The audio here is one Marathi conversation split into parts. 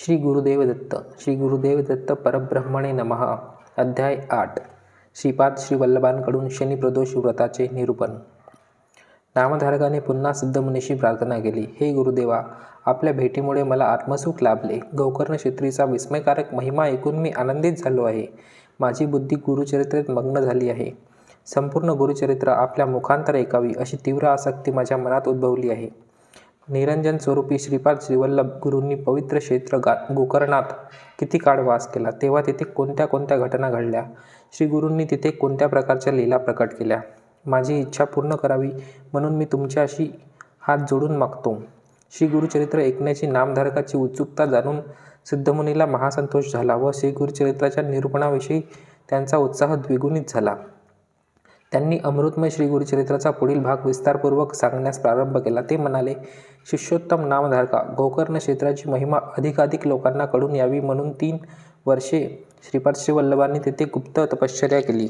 श्री गुरुदेव दत्त. श्री गुरुदेव दत्त परब्रह्मणे नमः. अध्याय 8. श्रीपाद श्री वल्लभांकडून शनिप्रदोष व्रताचे निरूपण. नामधारकाने पुन्हा सिद्धमुनीशी प्रार्थना केली. हे गुरुदेवा, आपल्या भेटीमुळे मला आत्मसुख लाभले. गोकर्ण क्षेत्रीचा विस्मयकारक महिमा ऐकून मी आनंदित झालो आहे. माझी बुद्धी गुरुचरित्रेत मग्न झाली आहे. संपूर्ण गुरुचरित्र आपल्या मुखांतर ऐकावी अशी तीव्र आसक्ती माझ्या मनात उद्भवली आहे. निरंजन स्वरूपी श्रीपाद श्रीवल्लभ गुरूंनी पवित्र क्षेत्र गोकर्णात किती काळ वास केला, तेव्हा तिथे कोणत्या कोणत्या घटना घडल्या, श्री गुरूंनी तिथे कोणत्या प्रकारच्या लीला प्रकट केल्या, माझी इच्छा पूर्ण करावी म्हणून मी तुमच्याशी हात जोडून मागतो. श्री गुरुचरित्र ऐकण्याची नामधारकाची उत्सुकता जाणून सिद्धमुनीला महासंतोष झाला व श्री गुरुचरित्राच्या निरूपणाविषयी त्यांचा उत्साह द्विगुणित झाला. त्यांनी अमृतमय श्री गुरुचरित्राचा पुढील भाग विस्तारपूर्वक सांगण्यास प्रारंभ केला. ते म्हणाले, शिष्योत्तम नामधारका, गोकर्ण क्षेत्राची महिमा अधिकाधिक लोकांना कळून यावी म्हणून 3 वर्षे श्रीपाद श्रीवल्लभांनी तेथे गुप्त तपश्चर्या केली.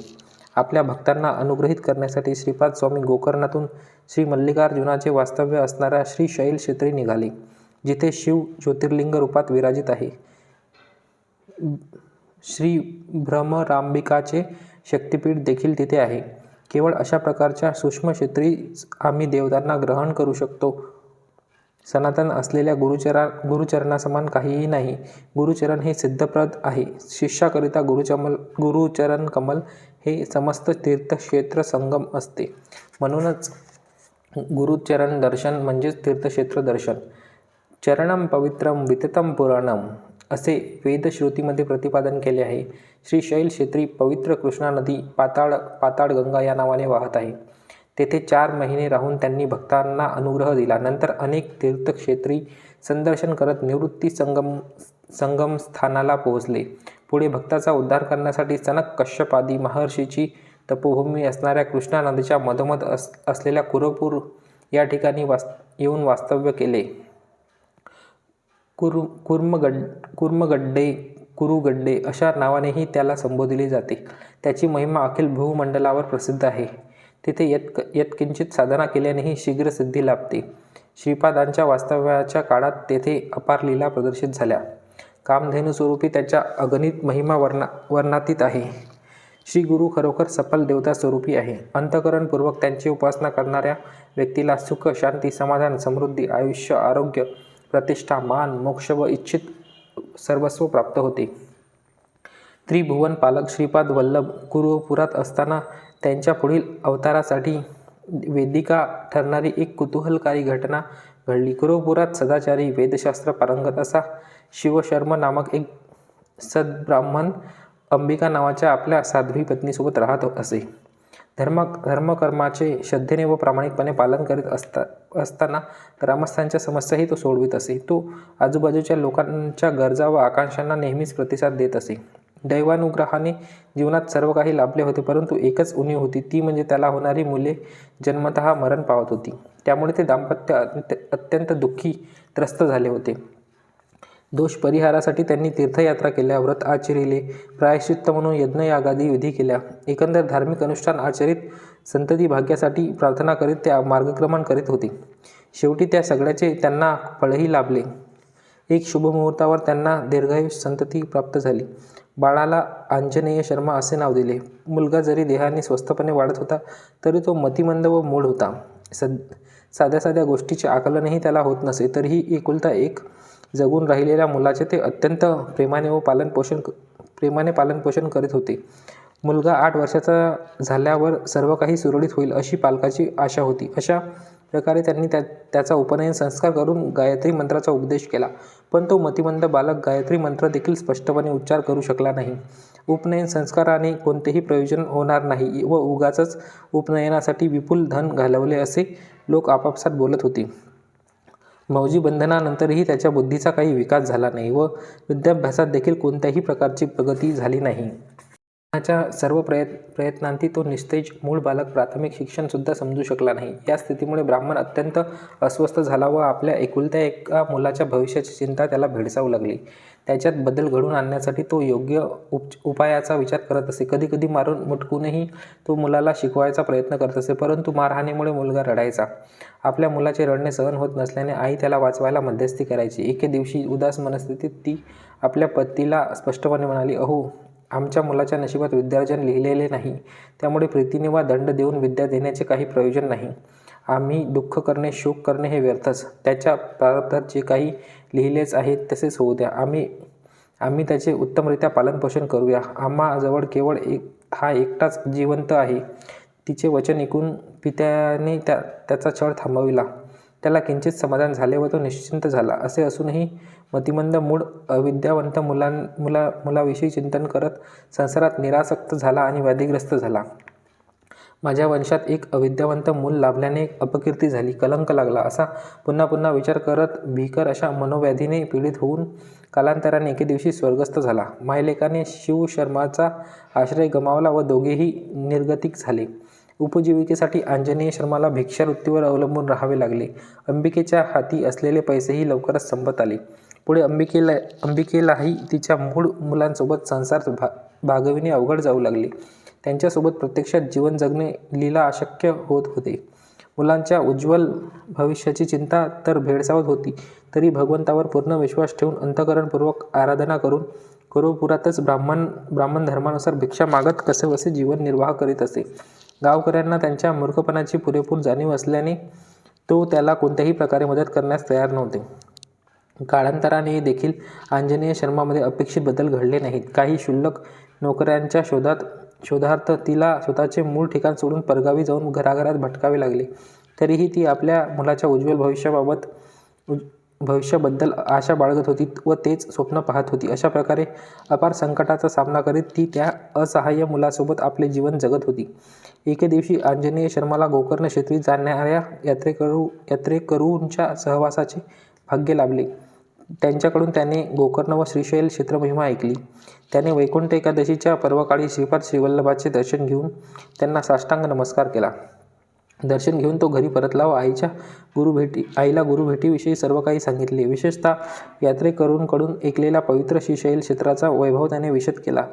आपल्या भक्तांना अनुग्रहित करण्यासाठी श्रीपाद स्वामी गोकर्णातून श्री मल्लिकार्जुनाचे वास्तव्य असणाऱ्या श्री शैल क्षेत्री निघाले, जिथे शिव ज्योतिर्लिंग रूपात विराजित आहे. श्री भ्रमरांबिकाचे शक्तिपीठ देखील तिथे आहे. केवळ अशा प्रकारच्या सूक्ष्म क्षेत्रीच आम्ही देवतांना ग्रहण करू शकतो. सनातन असलेल्या गुरुचरणासमान काहीही नाही. गुरुचरण हे सिद्धप्रद आहे. शिष्याकरिता गुरुचरण कमल हे समस्त तीर्थक्षेत्र संगम असते. म्हणूनच गुरुचरण दर्शन म्हणजेच तीर्थक्षेत्र दर्शन. चरणम पवित्रम विततम पुराणम असे वेदश्रुतीमध्ये प्रतिपादन केले आहे. श्री शैल क्षेत्री पवित्र कृष्णा नदी पाताळगंगा या नावाने वाहत आहे. तेथे 4 महिने राहून त्यांनी भक्तांना अनुग्रह दिला. नंतर अनेक तीर्थक्षेत्री संदर्शन करत निवृत्ती संगम स्थानाला पोहोचले. पुढे भक्ताचा उद्धार करण्यासाठी सनक कश्यपादी महर्षीची तपोभूमी असणाऱ्या कृष्णा नदीच्या मधोमध असलेल्या कुरुपूर या ठिकाणी येऊन वास्तव्य केले. कुरुगड्डे अशा नावानेही त्याला संबोधले जाते. त्याची महिमा अखिल भूमंडलावर प्रसिद्ध आहे. तिथे यत्किंचित साधना केल्यानेही शीघ्र सिद्धी लाभते. श्रीपादांच्या वास्तव्याच्या काळात तेथे अपार लीला प्रदर्शित झाल्या. कामधेनू स्वरूपी त्याच्या अगणित महिमा वर्णातीत आहे. श्री गुरु खरोखर सफल देवता स्वरूपी आहे. अंतःकरणपूर्वक त्यांची उपासना करणाऱ्या व्यक्तीला सुख, शांती, समाधान, समृद्धी, आयुष्य, आरोग्य, प्रतिष्ठा, मान, मोक्ष व इच्छित सर्वस्व प्राप्त होते. त्रिभुवन पालक श्रीपाद वल्लभ कुरुपुरात असताना त्यांच्या पुढील अवतारासाठी वेदिका ठरणारी एक कुतूहलकारी घटना घडली. कुरुपुरात सदाचारी, वेदशास्त्र पारंगत असा शिवशर्म नामक एक सद्ब्राह्मण अंबिका नावाच्या आपल्या साध्वी पत्नीसोबत राहत असे. धर्मकर्माचे श्रद्धेने व प्रामाणिकपणे पालन करीत असताना ग्रामस्थांच्या समस्याही तो सोडवित असे. तो आजूबाजूच्या लोकांच्या गरजा व आकांक्षांना नेहमीच प्रतिसाद देत असे. दैवानुग्रहाने जीवनात सर्व काही लाभले होते, परंतु एकच उणीव होती, ती म्हणजे त्याला होणारी मुले जन्मतः मरण पावत होती. त्यामुळे ते दाम्पत्य अत्यंत दुःखी त्रस्त झाले होते. दोष परिहारासाठी त्यांनी तीर्थयात्रा केल्या, व्रत आचरिले, प्रायश्चित्त म्हणून यज्ञयागादी विधी केल्या. एकंदर धार्मिक अनुष्ठान आचरित संतती भाग्यासाठी प्रार्थना करीत ते मार्गक्रमण करीत होते. शेवटी त्या सगळ्याचे त्यांना फळही लाभले. एक शुभमुहूर्तावर त्यांना दीर्घायुष संतती प्राप्त झाली. बाळाला आंजनेय शर्मा असे नाव दिले. मुलगा जरी देहाने स्वस्थपणे वाढत होता, तरी तो मतिमंद व मूढ होता. साध्या साध्या गोष्टीचे आकलनही त्याला होत नसे. तरीही एकुलता एक जगून राहिलेल्या मुलाचे ते अत्यंत प्रेमाने पालनपोषण करीत होते. मुलगा 8 वर्षाचा झाल्यावर सर्व काही सुरळीत होईल अशी पालकाची आशा होती. अशा प्रकारे त्यांनी त्याचा उपनयन संस्कार करून गायत्री मंत्राचा उपदेश केला. पण तो मतिमंद बालक गायत्री मंत्र देखील स्पष्टपणे उच्चार करू शकला नाही. उपनयन संस्काराने कोणतेही प्रयोजन होणार नाही व उगाचच उपनयनासाठी विपुल धन घालवले असे लोक आपापसात बोलत होते. मौजी बंधनानंतरही त्याच्या बुद्धीचा काही विकास झाला नाही व विद्याभ्यासात देखील कोणत्याही प्रकारची प्रगती झाली नाही. त्याच्या सर्व प्रयत्नांती तो निस्तेज मूळ बालक प्राथमिक शिक्षणसुद्धा समजू शकला नाही. या स्थितीमुळे ब्राह्मण अत्यंत अस्वस्थ झाला व आपल्या एकुलत्या एका मुलाच्या भविष्याची चिंता त्याला भेडसावू लागली. त्याच्यात बदल घडवून आणण्यासाठी तो योग्य उपायाचा विचार करत असे. कधी कधी मारून मुटकूनही तो मुलाला शिकवायचा प्रयत्न करत असे, परंतु मारहाणीमुळे मुलगा रडायचा. आपल्या मुलाचे रडणे सहन होत नसल्याने आई त्याला वाचवायला मध्यस्थी करायची. एके दिवशी उदास मनस्थितीत ती आपल्या पतीला स्पष्टपणे म्हणाली, "अहो, आमच्या मुलाच्या नशिबात विद्यार्जन लिहिलेले नाही, त्यामुळे प्रीतीने वा दंड देऊन विद्या देण्याचे काही प्रयोजन नाही. आम्ही दुःख करणे, शोक करणे हे व्यर्थच. त्याच्या प्रारब्धात जे काही लिहिलेच आहे तसेच होऊ द्या. आम्ही त्याचे उत्तमरित्या पालनपोषण करूया. आम्हाजवळ केवळ हा एकटाच जिवंत आहे." तिचे वचन ऐकून पित्याने त्याचा छळ थांबविला. त्याला किंचित समाधान झाले व तो निश्चिंत झाला. असे असूनही मतिमंद मूढ अविद्यावंत मुलाविषयी चिंतन करत संसारात निरासक्त झाला आणि व्याधिग्रस्त झाला. माझ्या वंशात एक अविद्यावंत मूल लाभल्याने अपकीर्ती झाली, कलंक लागला, असा पुन्हा पुन्हा विचार करत भीकर अशा मनोव्याधीने पीडित होऊन कालांतराने एके दिवशी स्वर्गस्थ झाला. मायलेकाने शिवशर्माचा आश्रय गमावला व दोघेही निर्गतिक झाले. उपजीविकेसाठी आंजनेय शर्माला भिक्षावृत्तीवर अवलंबून राहावे लागले. अंबिकेच्या हाती असलेले पैसेही लवकरच संपत आले. पुढे अंबिकेलाही तिच्या मूळ मुलांसोबत संसार भागविणे अवघड जाऊ लागले. त्यांच्यासोबत प्रत्यक्षात जीवन जगणे लीला अशक्य होत होते. मुलांच्या उज्ज्वल भविष्याची चिंता तर भेडसावत होती, तरी भगवंतावर पूर्ण विश्वास ठेवून अंतःकरणपूर्वक आराधना करून करोपुरातच ब्राह्मण धर्मानुसार भिक्षा मागत कसेबसे जीवन निर्वाह करीत असे. गावकऱ्यांना त्यांच्या मूर्खपणाची पुरेपूर जाणीव असल्याने तो त्याला कोणत्याही प्रकारे मदत करण्यास तयार नव्हते. काळांतराने देखील आंजनेय शर्मामध्ये अपेक्षित बदल घडले नाहीत. काही क्षुल्लक नोकऱ्यांच्या शोधार्थ तिला स्वतःचे मूळ ठिकाण सोडून परगावी जाऊन घराघरात भटकावे लागले. तरीही ती आपल्या मुलाच्या उज्ज्वल भविष्याबद्दल आशा बाळगत होती व तेच स्वप्न पाहत होती. अशा प्रकारे अपार संकटाचा सामना करीत ती त्या असहाय्य मुलासोबत आपले जीवन जगत होती. एके दिवशी आंजनेय शर्माला गोकर्ण क्षेत्री जाणाऱ्या यात्रेकरूंच्या सहवासाचे भाग्य लाभले. त्यांच्याकडून त्याने गोकर्ण व श्रीशैल क्षेत्रमहिमा ऐकली. त्याने वैकुंठ एकादशीच्या पर्वकाळी श्रीपाद श्रीवल्लभाचे दर्शन घेऊन त्यांना साष्टांग नमस्कार केला. दर्शन घेऊन तो घरी परतला व आईला गुरुभेटीविषयी सर्व काही सांगितले. विशेषतः यात्रेकरूंकडून ऐकलेला पवित्र श्रीशैल क्षेत्राचा वैभव त्याने विशद केला.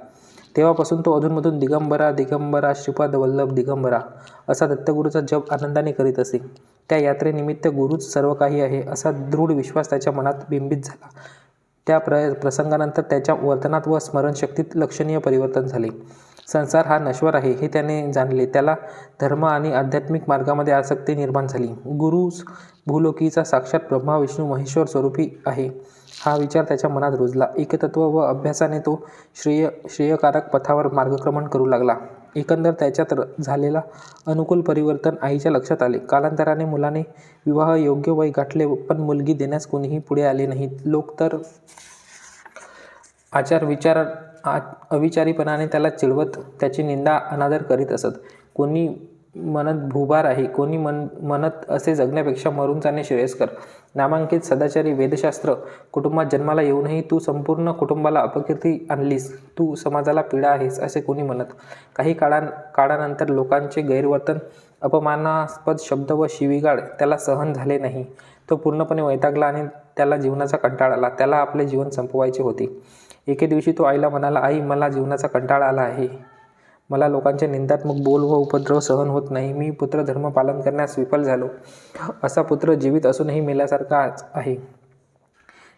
तेव्हापासून तो अधूनमधून दिगंबरा दिगंबरा श्रीपाद वल्लभ दिगंबरा असा दत्तगुरूचा जप आनंदाने करीत असे. त्या यात्रेनिमित्त गुरुच सर्व काही आहे असा दृढ विश्वास त्याच्या मनात बिंबित झाला. त्या प्रसंगानंतर त्याच्या वर्तनात व स्मरणशक्तीत लक्षणीय परिवर्तन झाले. संसार हा नश्वर आहे हे त्याने जाणले. त्याला धर्म आणि आध्यात्मिक मार्गामध्ये आसक्ती निर्माण झाली. गुरुच भूलोकीचा साक्षात ब्रह्मा विष्णू महेश्वर स्वरूपी आहे हा विचार त्याच्या मनात रुजला. एकतत्व व अभ्यासाने तो श्रेयकारक पथावर मार्गक्रमण करू लागला. एकंदर त्याच्यात झालेला अनुकूल परिवर्तन आईच्या लक्षात आले. कालांतराने मुलाने विवाह योग्य वय गाठले, पण मुलगी देण्यास कोणीही पुढे आले नाहीत. लोक तर अविचारीपणाने त्याला चिडवत त्याची निंदा अनादर करीत असत. कोणी म्हणत भूभार आहे, कोणी म्हणत असे जगण्यापेक्षा मरून जाणे श्रेयस्कर. नामांकित सदाचारी वेदशास्त्र कुटुंबात जन्माला येऊनही तू संपूर्ण कुटुंबाला अपकीर्ती आणलीस, तू समाजाला पीडा आहेस असे कोणी म्हणत. काही काळानंतर लोकांचे गैरवर्तन, अपमानास्पद शब्द व शिवीगाळ त्याला सहन झाले नाही. तो पूर्णपणे वैतागला आणि त्याला जीवनाचा कंटाळा आला. त्याला आपले जीवन संपवायचे होते. एके दिवशी तो आईला म्हणाला, "आई, मला जीवनाचा कंटाळा आला आहे. मला लोकांचे निंदात्मक बोल व उपद्रव सहन होत नाही. मी पुत्रधर्म पालन करण्यास विफल झालो. असा पुत्र जीवित असूनही मेल्यासारखाच आहे.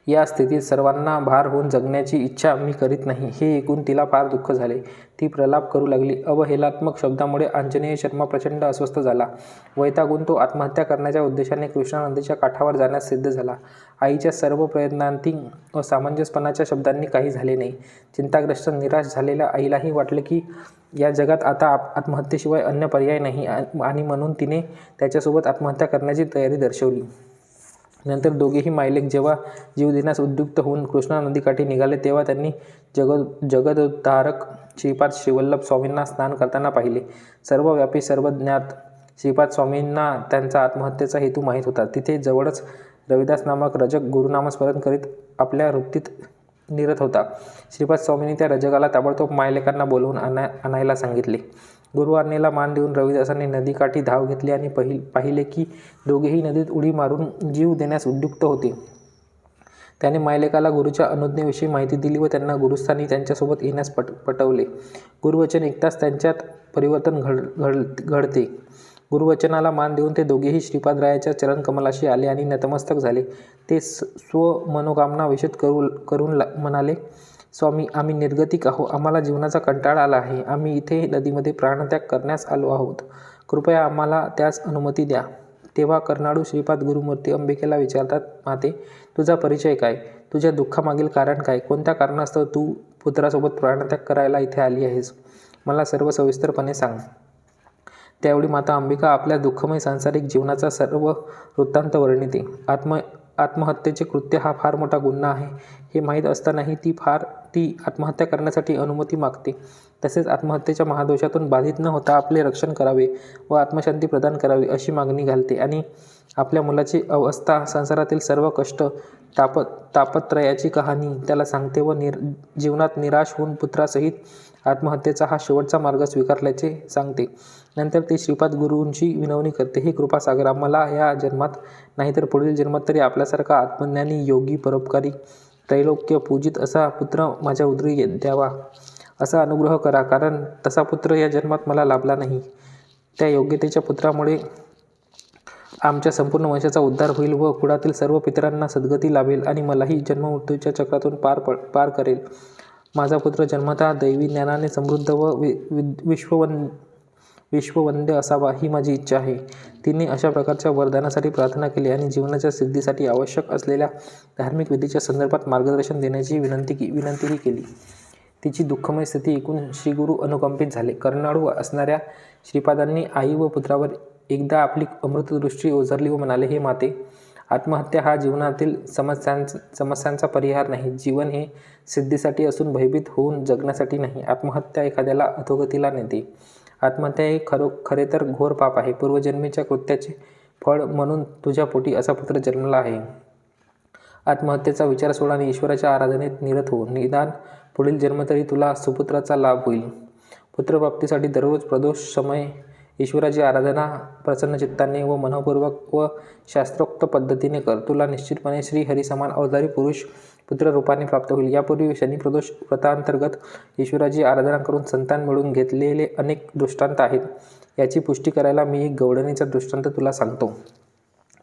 या स्थितीत सर्वांना भार होऊन जगण्याची इच्छा मी करीत नाही." हे ऐकून तिला फार दुःख झाले. ती प्रलाप करू लागली. अवहेलात्मक शब्दामुळे आंजनेय शर्मा प्रचंड अस्वस्थ झाला. वैतागून तो आत्महत्या करण्याच्या उद्देशाने कृष्णा नदीच्या काठावर जाण्यास सिद्ध झाला. आईच्या सर्व प्रयत्नांती व सामंजस्यपणाच्या शब्दांनी काही झाले नाही. चिंताग्रस्त निराश झालेल्या आईलाही वाटले की या जगात आता आत्महत्येशिवाय अन्य पर्याय नाही आणि म्हणून तिने त्याच्यासोबत आत्महत्या करण्याची तयारी दर्शवली. नंतर दोघेही मायलेक जेव्हा जीव देण्यास उद्युक्त होऊन कृष्णा नदीकाठी निघाले तेव्हा त्यांनी जगदोद्धारक श्रीपाद श्रीवल्लभ स्वामींना स्नान करताना पाहिले. सर्वव्यापी सर्वज्ञात श्रीपाद स्वामींना त्यांचा आत्महत्येचा हेतू माहीत होता. तिथे जवळच रविदास नामक रजक गुरुनामस्मरण करीत आपल्या वृत्तीत निरत होता. श्रीपाद स्वामींनी त्या रजकाला ताबडतोब मायलेकांना बोलवून आणायला सांगितले. गुरुआज्ञेला मान देऊन रविदासांनी नदीकाठी धाव घेतली आणि पाहिले की दोघेही नदीत उडी मारून जीव देण्यास उद्युक्त होते. त्याने मायलेकाला गुरुच्या अनुज्ञेविषयी माहिती दिली व त्यांना गुरुस्थानी त्यांच्यासोबत येण्यास पटवले. गुरुवचन ऐकताच त्यांच्यात परिवर्तन घडते. गुरुवचनाला मान देऊन ते दोघेही श्रीपादरायाच्या चरणकमलाशी आले आणि नतमस्तक झाले. ते स्वमनोकामना विशद करून म्हणाले, स्वामी, आम्ही निर्गतिक आहो. आम्हाला जीवनाचा कंटाळा आला आहे. आम्ही इथे नदीमध्ये प्राणत्याग करण्यास आलो आहोत. कृपया आम्हाला त्यास अनुमती द्या. तेव्हा कर्नाडू श्रीपाद गुरुमूर्ती अंबिकेला विचारतात, माते, तुझा परिचय काय? तुझ्या दुःखामागील कारण काय? कोणत्या कारणास्तव तू पुत्रासोबत प्राणत्याग करायला इथे आली आहेस? मला सर्व सविस्तरपणे सांग. त्यावेळी माता अंबिका आपल्या दुःखमय सांसारिक जीवनाचा सर्व वृत्तांत वर्णिते. आत्महत्येचे कृत्य हा फार मोठा गुन्हा आहे हे माहीत असतानाही ती आत्महत्या करण्यासाठी अनुमती मागते. तसेच आत्महत्येच्या महादोषातून बाधित न होता आपले रक्षण करावे व आत्मशांती प्रदान करावी अशी मागणी घालते आणि आपल्या मुलाची अवस्था, संसारातील सर्व कष्ट, तापत्रयाची कहाणी त्याला सांगते व जीवनात निराश होऊन पुत्रासहित आत्महत्येचा हा शेवटचा मार्ग स्वीकारल्याचे सांगते. नंतर ती श्रीपाद गुरूंची विनवणी करते, हे कृपासागर, आम्हाला या जन्मात नाहीतर पुढील जन्मात तरी आपल्यासारखा आत्मज्ञानी, योगी, परोपकारी, त्रैलोक्य पूजित असा पुत्र माझ्या उदरी द्यावा. असा अनुग्रह करा, कारण तसा पुत्र या जन्मात मला लाभला नाही. त्या योग्यतेच्या पुत्रामुळे आमच्या संपूर्ण वंशाचा उद्धार होईल व कुळातील सर्व पितरांना सद्गती लाभेल आणि मलाही जन्ममृत्यूच्या चक्रातून पार करेल. माझा पुत्र जन्मतः दैवी ज्ञानाने समृद्ध व विश्ववंद्य असावा ही माझी इच्छा आहे. तिने अशा प्रकारच्या वरदानासाठी प्रार्थना केली आणि जीवनाच्या सिद्धीसाठी आवश्यक असलेल्या धार्मिक विधीच्या संदर्भात मार्गदर्शन देण्याची विनंतीही केली. तिची दुःखमय स्थिती ऐकून श्रीगुरू अनुकंपित झाले. कर्नाडू असणाऱ्या श्रीपादांनी आई व पुत्रावर एकदा आपली अमृतदृष्टी ओझरली व म्हणाले, हे माते, आत्महत्या हा जीवनातील समस्यांचा परिहार नाही. जीवन हे सिद्धीसाठी असून भयभीत होऊन जगण्यासाठी नाही. आत्महत्या एखाद्याला अधोगतीला नेते. आत्महत्या हे खरे तर घोर पाप आहे. पूर्वजन्मीच्या कृत्याचे फळ म्हणून तुझ्या पोटी असा पुत्र जन्मला आहे. आत्महत्येचा विचार सोड आणि ईश्वराच्या आराधनेत निरत हो. निदान पुढील जन्म तरी तुला सुपुत्राचा लाभ होईल. पुत्रप्राप्तीसाठी दररोज प्रदोष समय ईश्वराची आराधना प्रसन्न चित्ताने व मनःपूर्वक व शास्त्रोक्त पद्धतीने कर. तुला निश्चितपणे श्री हरिसमान अवतारी पुरुष पुत्ररूपाने प्राप्त होईल. यापूर्वी शनिप्रदोष व्रतांतर्गत ईश्वराची आराधना करून संतान मिळवून घेतलेले अनेक दृष्टांत आहेत. याची पुष्टी करायला मी एक गवळणीचा दृष्टांत तुला सांगतो,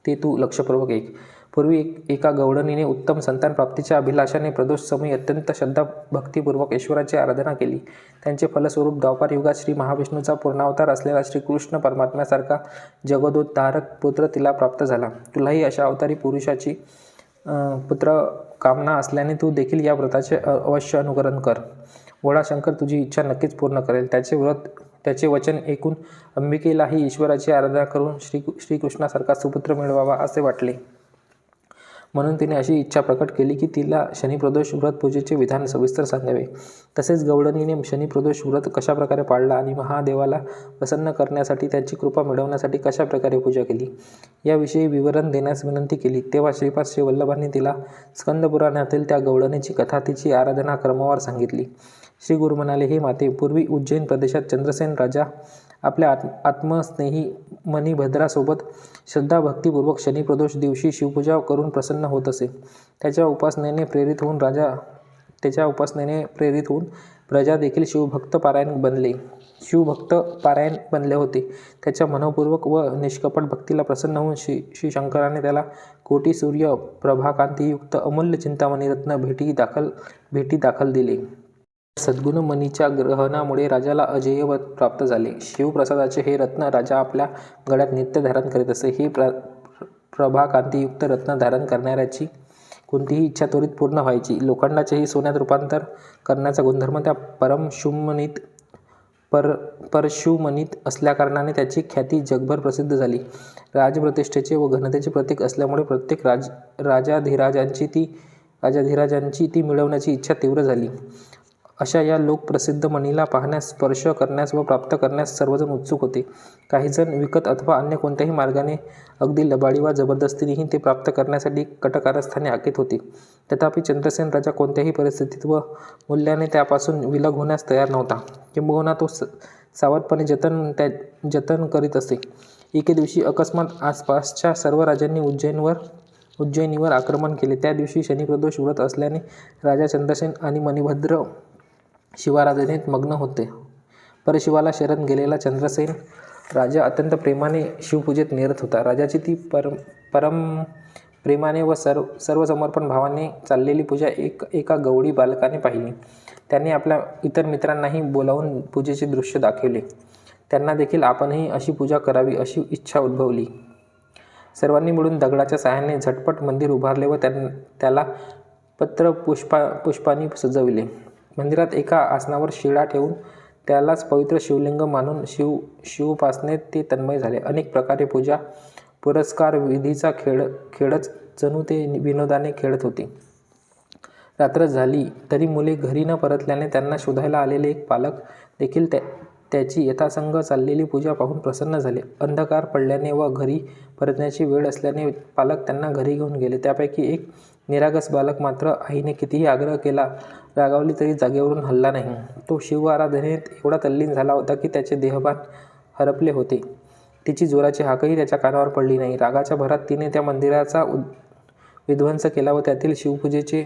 ते तू लक्षपूर्वक ऐक. पूर्वी एका गवळणीने उत्तम संतान प्राप्तीच्या अभिलाषाने प्रदोष समयी अत्यंत श्रद्धा भक्तिपूर्वक ईश्वराची आराधना केली. त्यांचे फलस्वरूप द्वापार युगात श्री महाविष्णूचा पूर्णावतार असलेला श्रीकृष्ण परमात्म्यासारखा जगदोद्धारक पुत्र तिला प्राप्त झाला. तुलाही अशा अवतारी पुरुषाची पुत्र कामना असल्याने तू देखील या व्रताचे अवश्य अनुकरण कर. भोळा शंकर तुझी इच्छा नक्कीच पूर्ण करेल. त्याचे वचन ऐकून अंबिकेलाही ईश्वराची आराधना करून श्रीकृष्णासारखा सुपुत्र मिळवावा असे वाटले. म्हणून तिने अशी इच्छा प्रकट केली की तिला शनिप्रदोष व्रत पूजेचे विधान सविस्तर सांगावे. तसेच गवळणीने शनिप्रदोष व्रत कशा प्रकारे पाळला आणि महादेवाला प्रसन्न करण्यासाठी त्याची कृपा मिळवण्यासाठी कशा प्रकारे पूजा केली याविषयी विवरण देण्यास विनंती केली. तेव्हा श्रीपाद श्री वल्लभांनी तिला स्कंदपुराणातील त्या गवळणीची कथा, तिची आराधना क्रमवार सांगितली. श्री गुरु म्हणाले, हे माते, पूर्वी उज्जैन प्रदेशात चंद्रसेन राजा आपल्या आत्मस्नेही मणिभद्रासोबत श्रद्धाभक्तीपूर्वक शनिप्रदोष दिवशी शिवपूजा करून प्रसन्न होत असे. त्याच्या उपासनेने प्रेरित होऊन प्रजा देखील शिवभक्त पारायण बनले होते. त्याच्या मनःपूर्वक व निष्कपट भक्तीला प्रसन्न होऊन श्री शंकराने त्याला कोटी सूर्य प्रभाकांतीयुक्त अमूल्य चिंतामणी रत्न भेटी दाखल दिले. सद्गुण मणीच्या ग्रहणामुळे राजाला अजेय प्राप्त झाले. शिवप्रसादाचे हे रत्न राजा आपल्या गळ्यात नित्य धारण करीत असे. हे प्रभाकांतीयुक्त रत्न धारण करणाऱ्याची कोणतीही इच्छा त्वरित पूर्ण व्हायची. लोखंडाचेही सोन्यात रूपांतर करण्याचा गुणधर्म त्या परशुमणीत असल्याकारणाने त्याची ख्याती जगभर प्रसिद्ध झाली. राजप्रतिष्ठेचे व घनतेचे प्रतीक असल्यामुळे प्रत्येक राजाधिराजांची ती मिळवण्याची इच्छा तीव्र झाली. अशा या लोकप्रसिद्ध मणीला पाहण्यास, स्पर्श करण्यास व प्राप्त करण्यास सर्वजण उत्सुक होते. काही जण विकत अथवा अन्य कोणत्याही मार्गाने, अगदी लबाडी वा जबरदस्तीनेही ते प्राप्त करण्यासाठी कटकारस्थाने हाकीत होते. तथापि चंद्रसेन राजा कोणत्याही परिस्थितीत व मूल्याने त्यापासून विलग होण्यास तयार नव्हता. किंबहुना तो सावधपणे जतन करीत असे. एके दिवशी अकस्मात आसपासच्या सर्व राजांनी उज्जैनीवर आक्रमण केले. त्या दिवशी शनिप्रदोष व्रत असल्याने राजा चंद्रसेन आणि मणिभद्र शिवाराधनेत मग्न होते. परशिवाला शरण गेलेला चंद्रसेन राजा अत्यंत प्रेमाने शिवपूजेत निरत होता. राजाची ती परम प्रेमाने व सर्व समर्पण भावाने चाललेली पूजा एका गवळी बालकाने पाहिली. त्याने आपल्या इतर मित्रांनाही बोलावून पूजेचे दृश्य दाखवले. त्यांना देखील आपणही अशी पूजा करावी अशी इच्छा उद्भवली. सर्वांनी मिळून दगडाच्या साहाय्याने झटपट मंदिर उभारले व त्याला पुष्पांनी सजविले. मंदिरात एका आसनावर शिळा ठेवून त्यालाच पवित्र शिवलिंग मानून शिवोपासनेत ते तन्मय झाले. अनेक प्रकारे पूजा पुरस्कार विधीचा खेळच जणू ते विनोदाने खेळत होते. रात्र झाली तरी मुले घरी न परतल्याने त्यांना शोधायला आलेले एक पालक देखील त्याची यथासंग चाललेली पूजा पाहून प्रसन्न झाले. अंधकार पडल्याने व घरी परतण्याची वेळ असल्याने पालक त्यांना घरी घेऊन गेले. त्यापैकी एक निरागस बालक मात्र आईने कितीही आग्रह केला, रागावली तरी जागेवरून हलला नाही. तो शिव आराधनेत एवढा तल्लीन झाला होता की त्याचे देहभान हरपले होते. तिची जोराची हाकही त्याच्या कानावर पडली नाही. रागाच्या भरात तिने त्या मंदिराचा विध्वंस केला व त्यातील शिवपूजेचे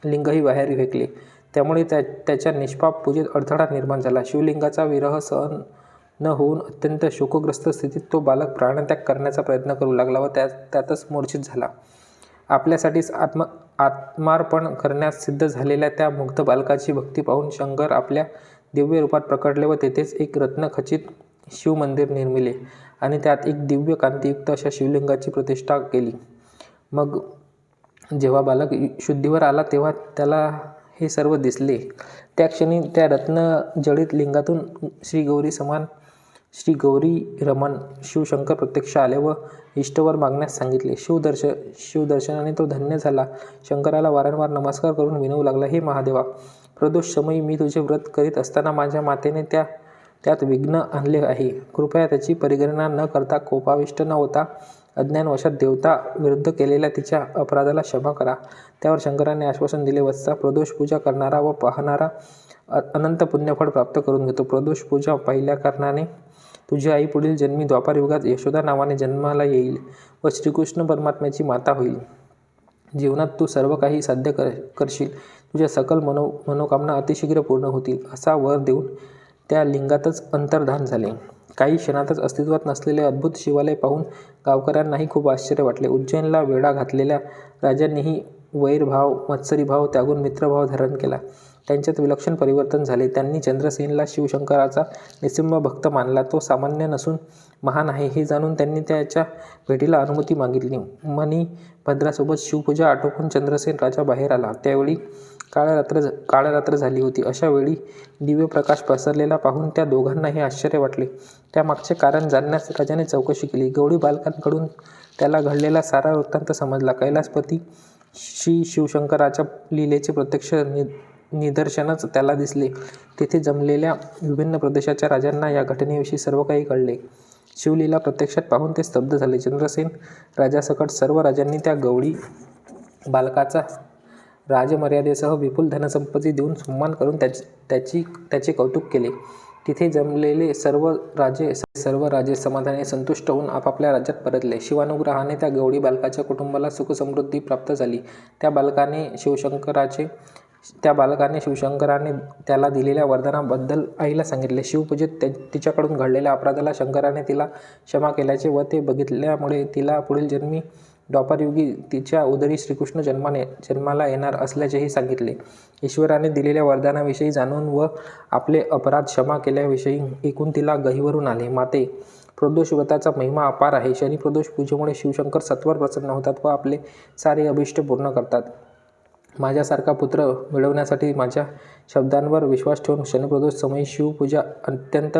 लिंगही बाहेर फेकले. त्यामुळे त्याच्या निष्पाप पूजेत अडथळा निर्माण झाला. शिवलिंगाचा विरह सहन न होऊन अत्यंत शोकग्रस्त स्थितीत तो बालक प्राणत्याग करण्याचा प्रयत्न करू लागला व त्यातच मूर्छित झाला. आपल्यासाठीच आत्मार्पण करण्यास सिद्ध झालेल्या त्या मुग्ध बालकाची भक्ती पाहून शंकर आपल्या दिव्य रूपात प्रकटले व तेथेच एक रत्नखचित शिवमंदिर निर्मिले आणि त्यात एक दिव्य कांतियुक्त अशा शिवलिंगाची प्रतिष्ठा केली. मग जेव्हा बालक शुद्धीवर आला तेव्हा त्याला हे सर्व दिसले. त्या क्षणी त्या रत्नजडित लिंगातून श्री गौरी रमण शिवशंकर प्रत्यक्ष आले व इष्टवर मागण्यास सांगितले. शिवदर्शनाने तो धन्य झाला. शंकराला वारंवार नमस्कार करून विनवू लागला, हे महादेवा, प्रदोष समयी मी तुझे व्रत करीत असताना माझ्या मातेने त्यात विघ्न आणले आहे. कृपया त्याची परिगणना न करता, कोपाविष्ट न होता अज्ञानवशात देवता विरुद्ध केलेल्या तिच्या अपराधाला क्षमा करा. त्यावर शंकराने आश्वासन दिले, वत्सा, प्रदोष पूजा करणारा व पाहणारा अनंत पुण्यफळ प्राप्त करून घेतो. प्रदोष पूजा पाहिल्या कारणाने तुझी आई पुढील जन्मी द्वापारयुगात यशोदा नावाने जन्माला येईल व श्रीकृष्ण परमात्म्याची माता होईल. जीवनात तू सर्व काही साध्य करशील. तुझ्या सकल मनोकामना अतिशीघ्र पूर्ण होतील. असा वर देऊन त्या लिंगातच अंतर्धान झाले. काही क्षणातच अस्तित्वात नसलेले अद्भुत शिवालय पाहून गावकऱ्यांनाही खूप आश्चर्य वाटले. उज्जैनला वेढा घातलेल्या राजांनीही वैरभाव, मत्सरीभाव त्यागून मित्रभाव धारण केला. त्यांच्यात विलक्षण परिवर्तन झाले. त्यांनी चंद्रसेनला शिवशंकराचा निस्सिम भक्त मानला. तो सामान्य नसून महान आहे हे जाणून त्यांनी त्याच्या भेटीला अनुमती मागितली. मणिभद्रासोबत शिवपूजा आटोपून चंद्रसेन राजा बाहेर आला. त्यावेळी काळ रात्र झाली होती. अशा वेळी दिव्य प्रकाश पसरलेला पाहून त्या दोघांनाही आश्चर्य वाटले. त्यामागचे कारण जाणण्यास राजाने चौकशी केली. गवळी बालकांकडून त्याला घडलेला सारा वृत्तांत समजला. कैलासपती श्री शिवशंकराच्या लीलेचे प्रत्यक्ष निदर्शनच त्याला दिसले. तेथे जमलेल्या विभिन्न प्रदेशाच्या राजांना या घटनेविषयी सर्व काही कळले. शिवलीला प्रत्यक्षात पाहून ते स्तब्ध झाले. चंद्रसेन राजासकट सर्व राजांनी त्या गवळी बालकाचा राजमर्यादेसह विपुल धनसंपत्ती देऊन सन्मान करून त्याचे कौतुक केले. तिथे जमलेले सर्व राजे समाधानी संतुष्ट होऊन आपापल्या राज्यात परतले. शिवानुग्रहाने त्या गवळी बालकाच्या कुटुंबाला सुखसमृद्धी प्राप्त झाली. त्या बालकाने शिवशंकराने त्याला दिलेल्या वरदानाबद्दल आईला सांगितले. शिवपूजेत तिच्याकडून घडलेल्या अपराधाला शंकराने तिला क्षमा केल्याचे व ते बघितल्यामुळे तिला पुढील जन्मी द्वापारयुगी तिच्या उदरी श्रीकृष्ण जन्माला येणार असल्याचेही सांगितले. ईश्वराने दिलेल्या वरदानाविषयी जाणून व आपले अपराध क्षमा केल्याविषयी ऐकून तिला गहिवरून आले. माते, प्रदोष व्रताचा महिमा अपार आहे. शनिप्रदोष पूजेमुळे शिवशंकर सत्वर प्रसन्न होतात व आपले सारे अभिष्ट पूर्ण करतात. माझ्यासारखा पुत्र मिळवण्यासाठी माझ्या शब्दांवर विश्वास ठेवून शनिप्रदोष समयी शिवपूजा अत्यंत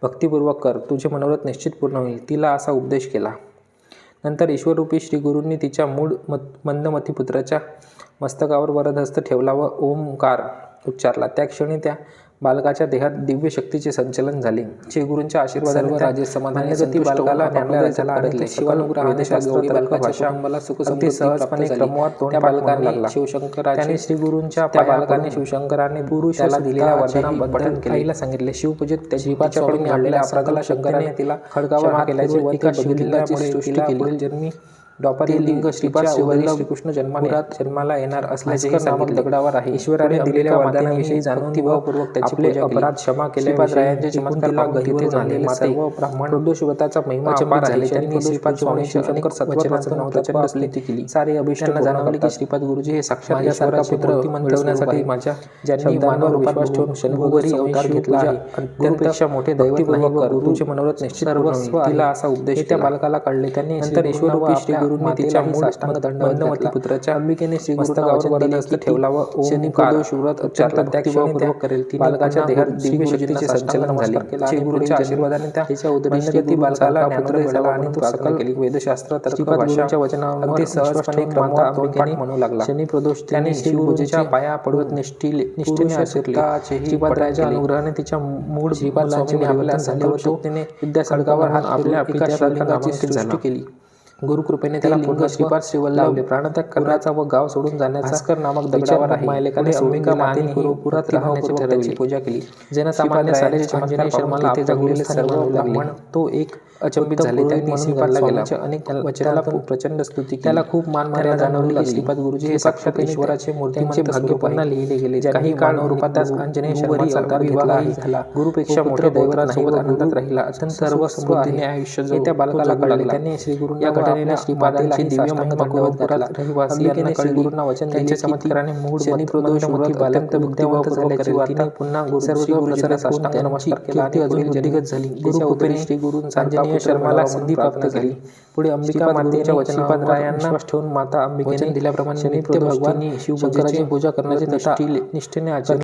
भक्तिपूर्वक कर. तुझे मनोरथ निश्चित पूर्ण होईल. तिला असा उपदेश केला. नंतर ईश्वररूपी श्रीगुरूंनी तिच्या मूळ मंदमती पुत्राच्या मस्तकावर वरदहस्त ठेवला व ओमकार उच्चारला. त्या क्षणी त्या बालकाच्या देहात दिव्य शक्तीचे संचलन झाले. श्री गुरूंच्या आशीर्वादाने सर्व राजे समाधानी संतुष्ट बालकाला ज्ञानोदय झाला आणि शिवानुग्रहाने अगदी सहजपणे क्रमवार तोंड बालकाने लागला. शिवशंकराने श्री गुरूंच्या बालकाने शिवशंकराने पुरुषाला दिलेल्या वरदानाबद्दल आईला सांगितले. शिवपूजेत त्याच्याकडून घडलेल्या अपराधाला शंकराने तिला खडगावर हात केल्याचे व एका शिवलिंगाची सृष्टी केली. पुढील जन्मी द्वापारी लिंग श्रीपाद श्रीकृष्ण जन्माला येणार असल्याचे नामक दगडावर आहे. ईश्वराने दिलेल्या वरदानाविषयी जाणून पूर्वक त्याची पूजा अपराध क्षमा केल्याविषयी चमत्कार झालेले सर्व ब्राह्मण प्रदोष व्रताचा महिमा अपार झाले. त्यांनी श्रीपाद स्वामी शिवशंकर सत्वचन प्रचंड स्तुती केली. सारे अभिष्ट जाणवले की श्रीपाद गुरुजी हे साक्षात ईश्वराचे पुत्र मिळवण्यासाठी माझ्या ज्यांनी मानव विश्वास ठेवून शंभुवरी अवतार घेतला आहे. अत्यंतपेक्षा मोठे दैवत नाही व गुरुचे मनोरथ निश्चित तिला असा उपदेश त्या बालकाला कळले. त्यांनी नंतर ईश्वर श्री गुरुंनी तिच्या साष्टांग दंडवती पुत्राच्या अंबिकेने श्री गुरुंना वचन दिले ठेवला व ओंकार व्रत उच्चारला त्यापूर्वक करेल. ती बालकाच्या देहात दिव्य शक्तीचे संचलन झाले. श्री गुरूंच्या आशीर्वादाने त्या उदरनिष्ठी बालकाला ज्ञानोदय झाला आणि तो सकल केली. वेदशास्त्र तर्क भाषा वचनांवर सहजपणे क्रमवार तोंडपाठ म्हणू लागला. शनी प्रदोष त्याने श्री गुरूंच्या पाया पडवत निष्ठेने आशीर्वादाचे श्रीपादरायाच्या अनुग्रहाने तिच्या मूळ श्रीपादांचे निर्मलन झाले व तो तिने विद्यासागरावर हात आपल्या पित्या शिवलिंगाची सृष्टी केली. गुरुकृपेने त्याला पुन्हा श्रीपाद श्रीवल्लभ प्राणत्याग करण्याचा व गाव सोडून जाण्याचा भास्कर नामक दगडावर आहे. मायलेकाने अंबिका मातेने गुरुपुरात राहण्याची त्याची पूजा केली. जनसामान्य सारे अंजनेय शर्माला ते जगलेले सर्व ब्राह्मण तो एक अचंबित झाले. त्यांनी श्रीपाद स्वामींच्या अनेक वचनाला प्रचंड स्तुती केली. त्याला खूप मानमर्यादा जाणवली लागली. श्रीपाद गुरुजी हे साक्षात ईश्वराचे मूर्तीचे भाग्य पुन्हा लिहिले गेले. काही काळ रूपात अंजनेय शर्माचा अवतार विवाहही झाला. गुरुपेक्षा मोठे दैवतांसोबत आनंदात राहिला. अत्यंत सर्व समृद्धीने आयुष्य त्या बालकाला कळले. त्यांनी श्री गुरूंना या घटनेने श्रीपादांची दिव्य महिमा दंडवत रहिवासियांना श्री गुरूंना वचन त्यांच्या चमत्काराने मूळ शनी प्रदोष मोठी बालंत विद्यावंत झाल्याची वार्ता पुन्हा सर्व गुरुजींना साष्टांग नमस्कार केला आणि अजून जडिगत झाली. गुरुकृपेने श्री गुरूंचा अंजनेय शर्माला सिद्धी प्राप्त झाली. पुढे अंबिका मातेच्या वचनावर विश्वास ठेवून माता अंबिकेने दिल्याप्रमाणे नित्य भगवान शिवशंकराची पूजा करण्याचे निष्ठेने आचरण